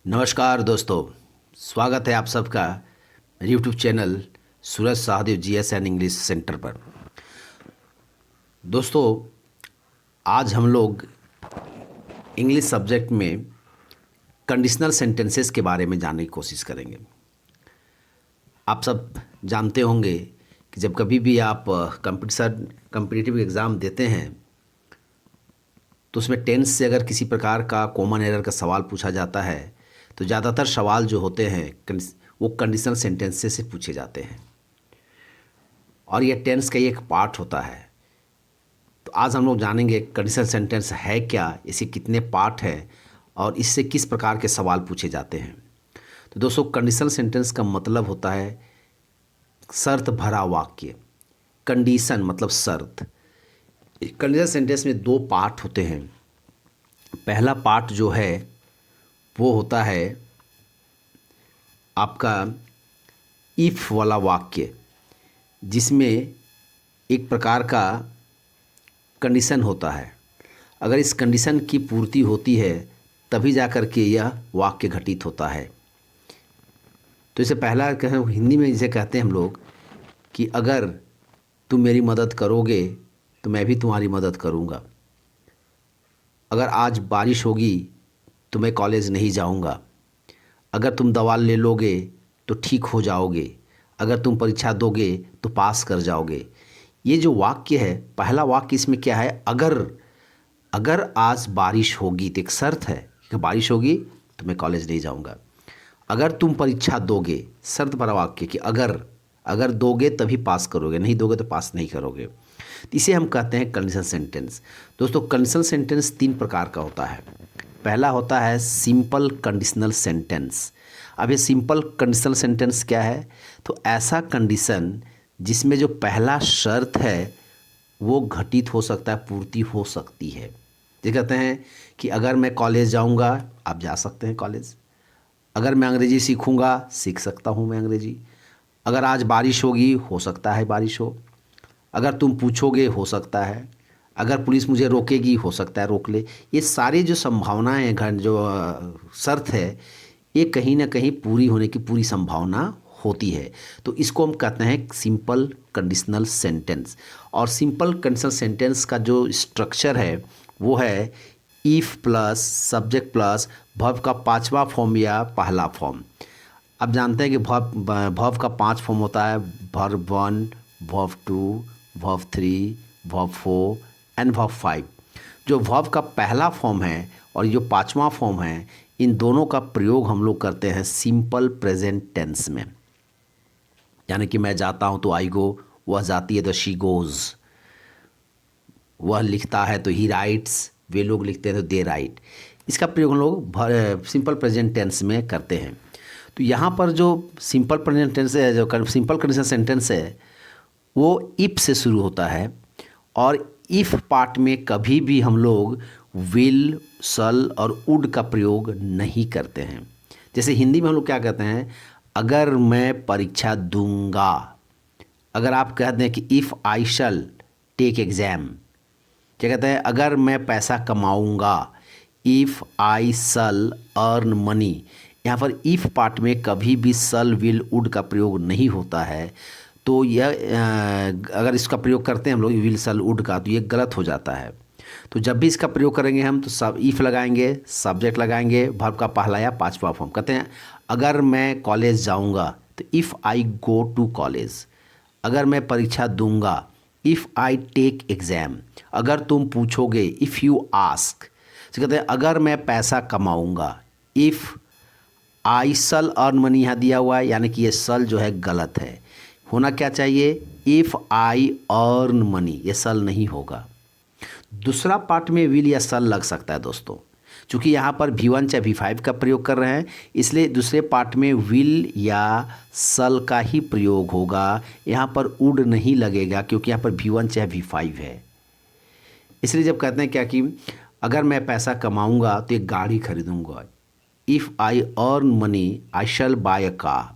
नमस्कार दोस्तों, स्वागत है आप सबका मेरे YouTube channel Suraj Sahdev GS and English centre पर। दोस्तों, आज हम लोग इंग्लिश सब्जेक्ट में कंडीशनल सेंटेंसेस के बारे में जानने की कोशिश करेंगे। आप सब जानते होंगे कि जब कभी भी आप कॉम्पिटिटिव एग्ज़ाम देते हैं तो उसमें टेंस से अगर किसी प्रकार का कॉमन एरर का सवाल पूछा जाता है तो ज़्यादातर सवाल जो होते हैं वो कंडीशनल सेंटेंसेस से पूछे जाते हैं और ये टेंस का ही एक पार्ट होता है। तो आज हम लोग जानेंगे कंडीशनल सेंटेंस है क्या, इसे कितने पार्ट हैं और इससे किस प्रकार के सवाल पूछे जाते हैं। तो दोस्तों, कंडीशनल सेंटेंस का मतलब होता है शर्त भरा वाक्य। कंडीशन मतलब शर्त। कंडीशनल सेंटेंस में दो पार्ट होते हैं। पहला पार्ट जो है वो होता है आपका इफ़ वाला वाक्य, जिसमें एक प्रकार का कंडीशन होता है। अगर इस कंडीशन की पूर्ति होती है तभी जा कर के यह वाक्य घटित होता है। तो इसे पहला हिंदी में इसे कहते हैं हम लोग कि अगर तुम मेरी मदद करोगे तो मैं भी तुम्हारी मदद करूँगा। अगर आज बारिश होगी तो मैं कॉलेज नहीं जाऊँगा। अगर तुम दवा ले लोगे तो ठीक हो जाओगे। अगर तुम परीक्षा दोगे तो पास कर जाओगे। ये जो वाक्य है, पहला वाक्य इसमें क्या है, अगर आज बारिश होगी तो एक शर्त है कि बारिश होगी तो मैं कॉलेज नहीं जाऊँगा। अगर तुम परीक्षा दोगे, शर्त भरा वाक्य कि अगर दोगे तभी पास करोगे, नहीं दोगे तो पास नहीं करोगे। तो इसे हम कहते हैं कंडीशनल सेंटेंस। दोस्तों, कंडीशनल सेंटेंस तीन प्रकार का होता है। पहला होता है सिंपल कंडीशनल सेंटेंस। अब ये सिंपल कंडीशनल सेंटेंस क्या है, तो ऐसा कंडीशन जिसमें जो पहला शर्त है वो घटित हो सकता है, पूर्ति हो सकती है। ये कहते हैं कि अगर मैं कॉलेज जाऊंगा, आप जा सकते हैं कॉलेज। अगर मैं अंग्रेजी सीखूंगा, सीख सकता हूं मैं अंग्रेजी। अगर आज बारिश होगी, हो सकता है बारिश हो। अगर तुम पूछोगे, हो सकता है। अगर पुलिस मुझे रोकेगी, हो सकता है रोक ले। ये सारी जो संभावनाएं हैं, जो शर्त है, ये कहीं ना कहीं पूरी होने की पूरी संभावना होती है। तो इसको हम कहते हैं सिंपल कंडीशनल सेंटेंस। और सिंपल कंडीशनल सेंटेंस का जो स्ट्रक्चर है वो है if plus subject plus verb का पांचवा फॉर्म या पहला फॉर्म। अब जानते हैं कि वर्ब का 5 फॉर्म होता है, verb 1, verb 2, verb 3, verb 4 and verb 5। जो वर्ब का पहला फॉर्म है और जो पांचवा फॉर्म है, इन दोनों का प्रयोग हम लोग करते हैं सिंपल प्रेजेंट टेंस में। यानी कि मैं जाता हूँ तो आई गो, वह जाती है तो शी गोज़, वह लिखता है तो ही राइट्स, वे लोग लिखते हैं तो दे राइट। इसका प्रयोग हम लोग सिंपल प्रेजेंट टेंस में करते हैं। तो यहाँ पर जो सिंपल प्रेजेंट टेंस है, जो सिंपल कंडीशनल सेंटेंस है, वो इफ से शुरू होता है। और इफ पार्ट में कभी भी हम लोग विल, शल और वुड का प्रयोग नहीं करते हैं। जैसे हिंदी में हम लोग क्या कहते हैं, अगर मैं परीक्षा दूंगा। अगर आप कहते हैं कि if I shall take exam, क्या कहते हैं, अगर मैं पैसा कमाऊंगा, if I shall earn money. यहाँ पर इफ़ पार्ट में कभी भी शल, विल, वुड का प्रयोग नहीं होता है। तो यह अगर इसका प्रयोग करते हैं हम लोग विल, शल, वुड का, तो ये गलत हो जाता है। तो जब भी इसका प्रयोग करेंगे हम तो सब इफ़ लगाएंगे, सब्जेक्ट लगाएंगे, वर्ब का पहला या पांचवा फॉर्म। कहते हैं अगर मैं कॉलेज जाऊंगा तो if I go to college. अगर मैं परीक्षा दूंगा, इफ़ आई टेक एग्ज़ाम। अगर तुम पूछोगे, इफ़ यू आस्क। तो कहते हैं अगर मैं पैसा कमाऊंगा, if I shall earn money यहाँ दिया हुआ है, यानी कि ये शल जो है गलत है। होना क्या चाहिए, इफ़ आई अर्न मनी, ये शल नहीं होगा। दूसरा पार्ट में विल या शल लग सकता है दोस्तों। चूँकि यहाँ पर V1 चाहे V5 का प्रयोग कर रहे हैं, इसलिए दूसरे पार्ट में विल या शल का ही प्रयोग होगा। यहाँ पर वुड नहीं लगेगा क्योंकि यहाँ पर V1 चाहे V5 है। इसलिए जब कहते हैं क्या कि अगर मैं पैसा कमाऊँगा तो एक गाड़ी खरीदूँगा, if I earn money I shall buy a car.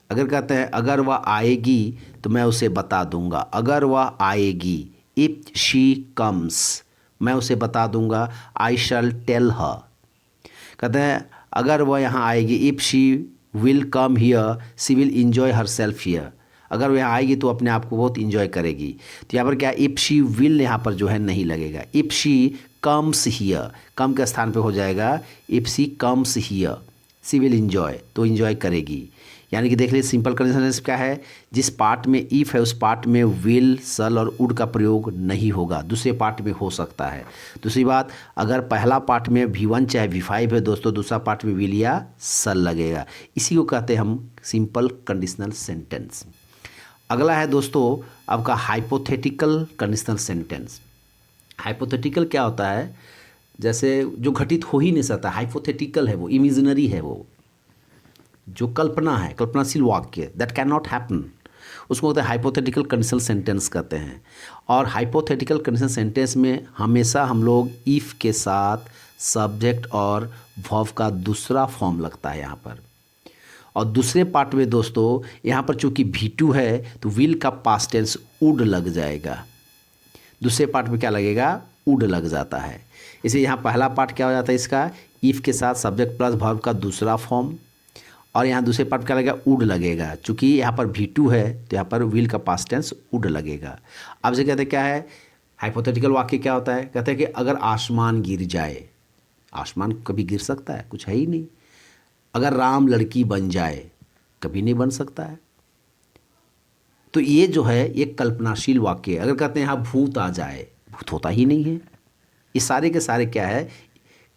अगर कहते हैं अगर वह आएगी तो मैं उसे बता दूंगा, अगर वह आएगी, इफ़ शी कम्स, मैं उसे बता दूंगा, आई शैल टेल हर। कहते हैं अगर वह यहाँ आएगी, if she will come here she will enjoy her self here, अगर वह यहाँ आएगी तो अपने आप को बहुत इंजॉय करेगी। तो यहाँ पर क्या, इफ़ शी विल यहाँ पर जो है नहीं लगेगा, इफ़ शी कम्स हियर, कम के स्थान पे हो जाएगा if she comes here she will enjoy, तो इंजॉय करेगी। यानी कि देख लीजिए सिंपल कंडीशन क्या है, जिस पार्ट में इफ़ है उस पार्ट में विल, सल और वुड का प्रयोग नहीं होगा, दूसरे पार्ट में हो सकता है। दूसरी बात, अगर पहला पार्ट में V1 चाहे V5 है दोस्तों, दूसरा पार्ट में विल या सल लगेगा। इसी को कहते हैं हम सिंपल कंडीशनल सेंटेंस। अगला है दोस्तों आपका हाइपोथेटिकल कंडीशनल सेंटेंस। हाइपोथेटिकल क्या होता है, जैसे जो घटित हो ही नहीं सकता, हाइपोथेटिकल है वो, इमेजिनरी है वो, जो कल्पना है, कल्पनाशील वाक्य, दैट कैन नॉट हैपन, उसको होता है हाइपोथेटिकल कंडीशनल सेंटेंस कहते हैं। और हाइपोथेटिकल कंडीशनल सेंटेंस में हमेशा हम लोग इफ़ के साथ सब्जेक्ट और वर्ब का दूसरा फॉर्म लगता है यहाँ पर। और दूसरे पार्ट में दोस्तों यहाँ पर चूंकि V2 है तो विल का पास्ट टेंस वुड लग जाएगा, दूसरे पार्ट में क्या लगेगा, वुड लग जाता है। इसलिए यहाँ पहला पार्ट क्या हो जाता है इसका, इफ़ के साथ सब्जेक्ट प्लस वर्ब का दूसरा फॉर्म, और यहाँ दूसरे पार्ट क्या लगेगा, वुड लगेगा। चूँकि यहाँ पर V2 है तो यहाँ पर विल का पास्ट टेंस वुड लगेगा। अब से कहते हैं क्या है, हाइपोथेटिकल वाक्य क्या होता है, कहते हैं कि अगर आसमान गिर जाए, आसमान कभी गिर सकता है, कुछ है ही नहीं। अगर राम लड़की बन जाए, कभी नहीं बन सकता है। तो ये जो है ये कल्पनाशील वाक्य है। अगर कहते हैं यहाँ भूत आ जाए, भूत होता ही नहीं है। ये सारे के सारे क्या है,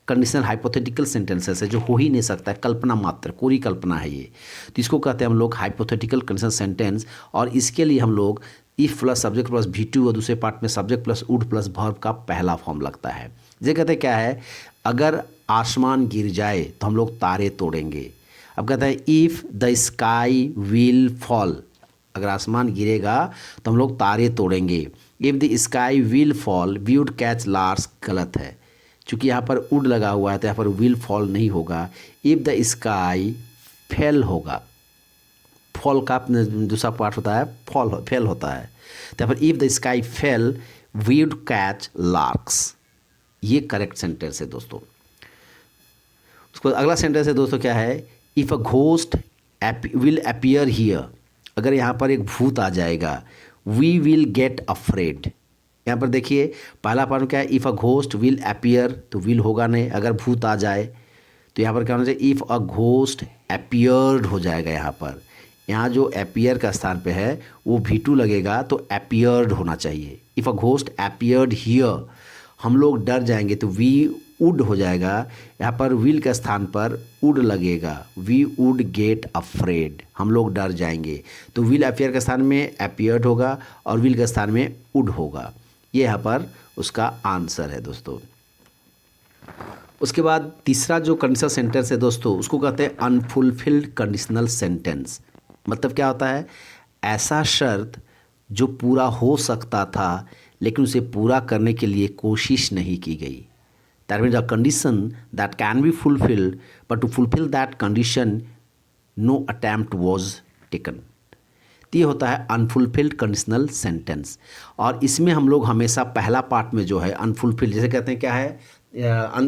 कंडीशनल हाइपोथेटिकल सेंटेंसेस है, जो हो ही नहीं सकता है, कल्पना मात्र, कोरी कल्पना है ये। तो इसको कहते हैं हम लोग हाइपोथेटिकल कंडीशनल सेंटेंस। और इसके लिए हम लोग if plus subject plus V2 और दूसरे पार्ट में subject plus would plus verb का पहला फॉर्म लगता है। ये कहते हैं क्या है, अगर आसमान गिर जाए तो हम लोग तारे तोड़ेंगे। अब कहते हैं if the sky will fall, अगर आसमान गिरेगा तो हम लोग तारे तोड़ेंगे। If the sky will fall we would catch stars, गलत है, चूँकि यहाँ पर वुड लगा हुआ है तो यहाँ पर विल फॉल नहीं होगा, इफ़ द स्काई फेल होगा। फॉल का दूसरा पार्ट होता है फेल होता है, तो यहाँ पर if the sky fell we would catch larks. ये करेक्ट सेंटेंस है दोस्तों। उसके बाद अगला सेंटेंस है दोस्तों क्या है, if a ghost will appear here, अगर यहाँ पर एक भूत आ जाएगा, वी विल गेट अफ्रेड। यहाँ पर देखिए पहला पार्ट क्या है, if a ghost will appear, तो विल होगा नहीं, अगर भूत आ जाए तो यहाँ पर क्या होना चाहिए, इफ़ अ घोस्ट अपीयर्ड हो जाएगा। यहाँ जो अपीयर का स्थान पे है वो V2 लगेगा, तो अपीयर्ड होना चाहिए। If a ghost appeared here, हम लोग डर जाएंगे तो वी वुड हो जाएगा, यहाँ पर विल के स्थान पर वुड लगेगा, वी वुड गेट अफ्रेड, हम लोग डर जाएंगे। तो विल अपीयर के स्थान में अपीयर्ड होगा और विल के स्थान में वुड होगा। ये यहाँ पर उसका आंसर है दोस्तों। उसके बाद तीसरा जो कंडीशनल सेंटेंस है दोस्तों, उसको कहते हैं अनफुलफिल्ड कंडीशनल सेंटेंस। मतलब क्या होता है, ऐसा शर्त जो पूरा हो सकता था लेकिन उसे पूरा करने के लिए कोशिश नहीं की गई। That means a condition that can be fulfilled but to fulfil that condition no attempt was taken. ये होता है अनफुलफिल्ड कंडीशनल सेंटेंस। और इसमें हम लोग हमेशा पहला पार्ट में जो है अनफुलफिल्ड, जैसे कहते हैं क्या है,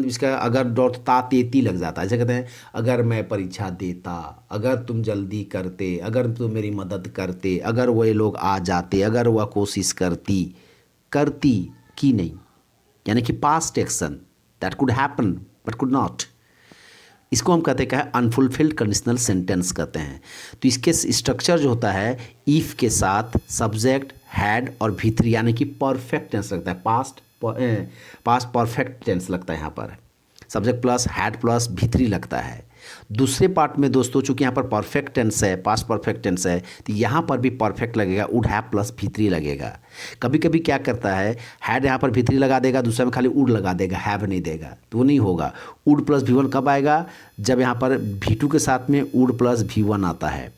इसका अगर दौड़ता तेती लग जाता है। जैसे कहते हैं अगर मैं परीक्षा देता, अगर तुम जल्दी करते, अगर तुम मेरी मदद करते, अगर वो लोग आ जाते, अगर वह कोशिश करती की नहीं, यानी कि past action that could happen but could not. इसको हम कहते हैं क्या है, अनफुलफिल्ड कंडीशनल सेंटेंस कहते हैं। तो इसके स्ट्रक्चर जो होता है, इफ़ के साथ सब्जेक्ट, हैड और V3, यानी कि परफेक्ट टेंस लगता है, पास्ट परफेक्ट टेंस लगता है। यहाँ पर subject plus had plus V3 लगता है। दूसरे पार्ट में दोस्तों चूंकि यहाँ पर परफेक्ट टेंस है, पास्ट परफेक्ट टेंस है, तो यहाँ पर भी परफेक्ट लगेगा, वुड हैव प्लस V3 लगेगा। कभी कभी क्या करता है, हैड यहाँ पर V3 लगा देगा, दूसरे में खाली वुड लगा देगा, हैव नहीं देगा, तो वो नहीं होगा। वुड प्लस V1 कब आएगा, जब यहाँ पर V2 के साथ में वुड प्लस V1 आता है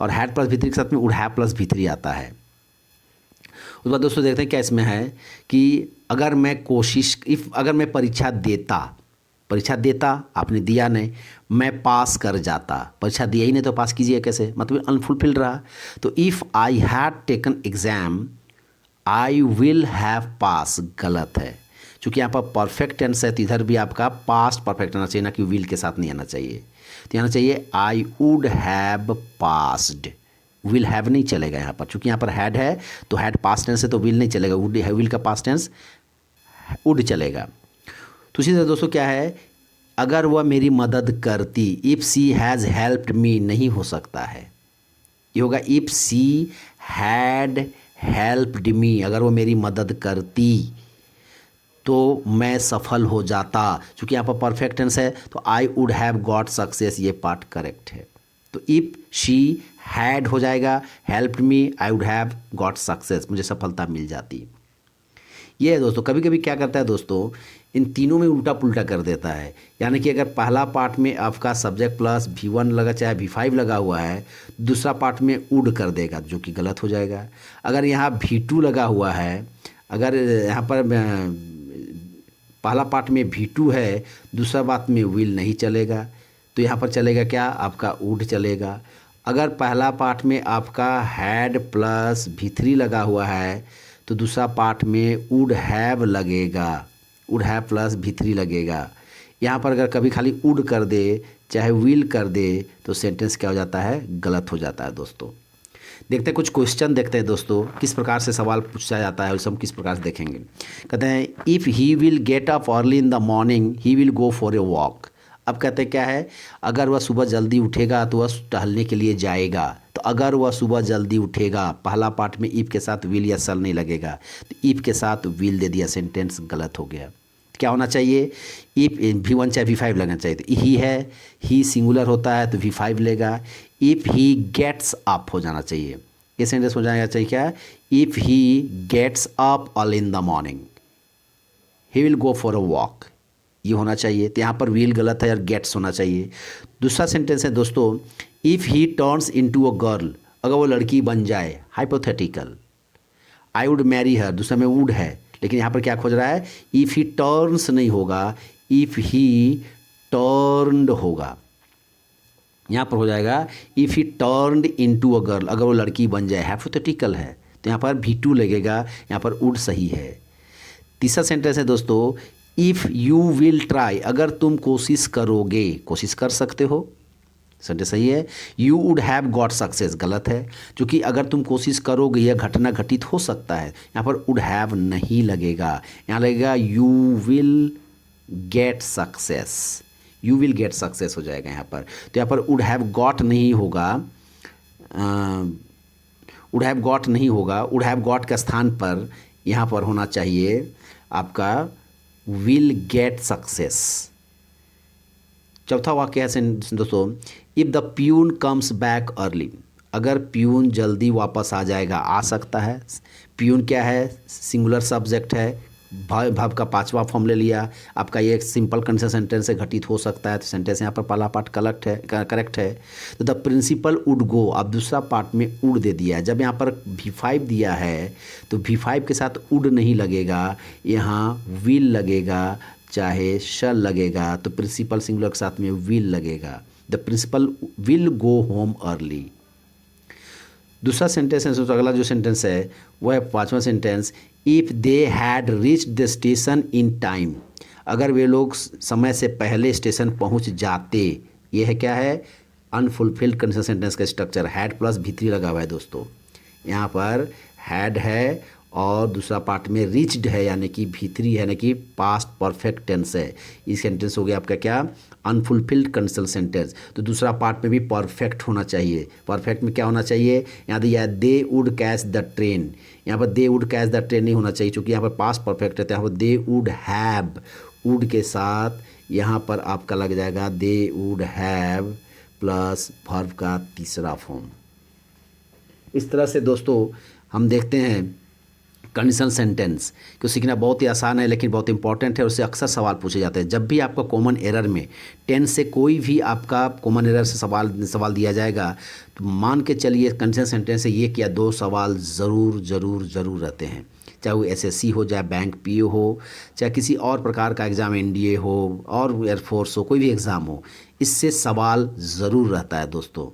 और हैड प्लस V3 के साथ में वुड हैव प्लस V3 आता है। उसके बाद दोस्तों देखते हैं क्या इसमें है कि अगर मैं परीक्षा देता, आपने दिया नहीं, मैं पास कर जाता, परीक्षा दिया ही नहीं तो पास कीजिए कैसे, मतलब अनफुलफिल्ड रहा। तो if I had taken exam I will have pass, गलत है, चूँकि यहाँ पर परफेक्ट टेंस है तो इधर भी आपका पास्ट परफेक्ट आना चाहिए, ना कि विल के साथ नहीं आना चाहिए। तो आना चाहिए I would have passed, will have नहीं चलेगा यहाँ पर, चूँकि यहाँ पर हैड है तो हैड पास्ट टेंस है तो विल नहीं चलेगा, वुड है, विल का पास्ट टेंस वुड चलेगा। तो इसी तरह दोस्तों क्या है, अगर वह मेरी मदद करती, if she has helped me नहीं हो सकता है, ये होगा if she had helped me, अगर वो मेरी मदद करती तो मैं सफल हो जाता। क्योंकि यहाँ पर परफेक्ट टेंस है तो I would have got success, ये पार्ट करेक्ट है। तो इफ़ शी हैड हो जाएगा helped me, I would have got success, मुझे सफलता मिल जाती। ये है दोस्तों, कभी कभी क्या करता है दोस्तों, इन तीनों में उल्टा पुल्टा कर देता है। यानी कि अगर पहला पार्ट में आपका सब्जेक्ट प्लस V1 लगा चाहे V5 लगा हुआ है, दूसरा पार्ट में वुड कर देगा, जो कि गलत हो जाएगा। अगर यहाँ V2 लगा हुआ है, अगर यहाँ पर पहला पार्ट में V2 है, दूसरा पार्ट में विल नहीं चलेगा, तो यहाँ पर चलेगा क्या, आपका वुड चलेगा। अगर पहला पार्ट में आपका हैड प्लस V3 लगा हुआ है तो दूसरा पार्ट में वुड हैव लगेगा, वुड हैव प्लस V3 लगेगा। यहाँ पर अगर कभी खाली वुड कर दे चाहे विल कर दे तो सेंटेंस क्या हो जाता है, गलत हो जाता है दोस्तों। देखते हैं कुछ क्वेश्चन, देखते हैं दोस्तों किस प्रकार से सवाल पूछा जाता है, उसे हम किस प्रकार से देखेंगे। कहते हैं if he will get up early in the morning he will go for a walk. अब कहते हैं क्या है, अगर वह सुबह जल्दी उठेगा तो वह टहलने के लिए जाएगा। तो अगर वह सुबह जल्दी उठेगा, पहला पार्ट में इफ़ के साथ विल या सल नहीं लगेगा, तो इफ़ के साथ विल दे दिया, सेंटेंस गलत हो गया। क्या होना चाहिए, इफ़ V1 चाहे V5 लगना चाहिए। तो ही है, ही सिंगुलर होता है तो V5 लेगा। इफ़ ही गेट्स अप हो जाना चाहिए, ये सेंटेंस हो जाना चाहिए क्या, if he gets up early in the morning he will go for a walk, ये होना चाहिए। तो यहाँ पर विल गलत है और गेट्स होना चाहिए। दूसरा सेंटेंस है दोस्तों, if he turns into a girl, अगर वो लड़की बन जाए, hypothetical, I would marry her, दूसरा में वुड है, लेकिन यहाँ पर क्या खोज रहा है, इफ़ ही टर्न्स नहीं होगा, इफ़ ही टर्न्ड होगा। यहाँ पर हो जाएगा if he turned into a girl, अगर वो लड़की बन जाए, हाइपोथेटिकल है तो यहाँ पर V2 लगेगा, यहाँ पर वुड सही है। तीसरा सेंटेंस है दोस्तों, इफ़ यू विल ट्राई, अगर तुम कोशिश करोगे, कोशिश कर सकते हो, सेंटेंस सही है। You would have got success गलत है, क्योंकि अगर तुम कोशिश करोगे यह घटना घटित हो सकता है, यहाँ पर वुड हैव नहीं लगेगा, यहाँ लगेगा you will get success, you will get success हो जाएगा यहाँ पर। तो यहाँ पर वुड हैव गॉट नहीं होगा, वुड हैव गॉट नहीं होगा, वुड हैव गॉट के स्थान पर यहाँ पर होना चाहिए आपका विल गेट सक्सेस। चौथा वाक्य है दोस्तों, if the peon comes back early, अगर प्यून जल्दी वापस आ जाएगा, आ सकता है। प्यून क्या है, सिंगुलर सब्जेक्ट है, भाव का पांचवा फॉर्म ले लिया। आपका ये एक सिंपल कंडीशन सेंटेंस से घटित हो सकता है, तो सेंटेंस यहाँ पर पहला पार्ट करेक्ट है। तो द प्रिंसिपल वुड गो, अब दूसरा पार्ट में वुड दे दिया है। जब यहाँ पर V5 दिया है तो V5 के साथ वुड नहीं लगेगा, यहाँ विल लगेगा चाहे शल लगेगा, तो प्रिंसिपल सिंगुलर के साथ में विल लगेगा। The principal will go home early. दूसरा सेंटेंस है, तो अगला जो सेंटेंस है वो है पांचवा sentence, if they had reached the station in time, अगर वे लोग समय से पहले स्टेशन पहुंच जाते। ये है क्या है, अनफुलफिल्ड कंडीशन सेंटेंस का स्ट्रक्चर, हैड प्लस V3 लगा हुआ है दोस्तों। यहाँ पर हैड है और दूसरा पार्ट में रीच्ड है, यानी कि V3 है, यानी कि पास्ट परफेक्ट टेंस है। इस सेंटेंस हो गया आपका क्या, अनफुलफिल्ड कंडीशनल सेंटेंस। तो दूसरा पार्ट में भी परफेक्ट होना चाहिए। परफेक्ट में क्या होना चाहिए, यहाँ दिया है they would catch the train, यहाँ पर they would catch the train नहीं होना चाहिए, क्योंकि यहाँ पर पास्ट परफेक्ट है। तो यहाँ पर दे वुड हैव, वुड के साथ यहाँ पर आपका लग जाएगा they would have plus verb का तीसरा फॉर्म। इस तरह से दोस्तों हम देखते हैं कंडीशनल सेंटेंस को सीखना बहुत ही आसान है, लेकिन बहुत इंपॉर्टेंट है। उससे अक्सर सवाल पूछे जाते हैं। जब भी आपका कॉमन एरर में टेंस से कोई भी आपका कॉमन एरर से सवाल दिया जाएगा, तो मान के चलिए कंडीशनल सेंटेंस से एक या दो सवाल ज़रूर रहते हैं। चाहे वो SSC हो, चाहे बैंक PO हो, चाहे किसी और प्रकार का एग्ज़ाम NDA हो और एयरफोर्स हो, कोई भी एग्ज़ाम हो, इससे सवाल ज़रूर रहता है दोस्तों।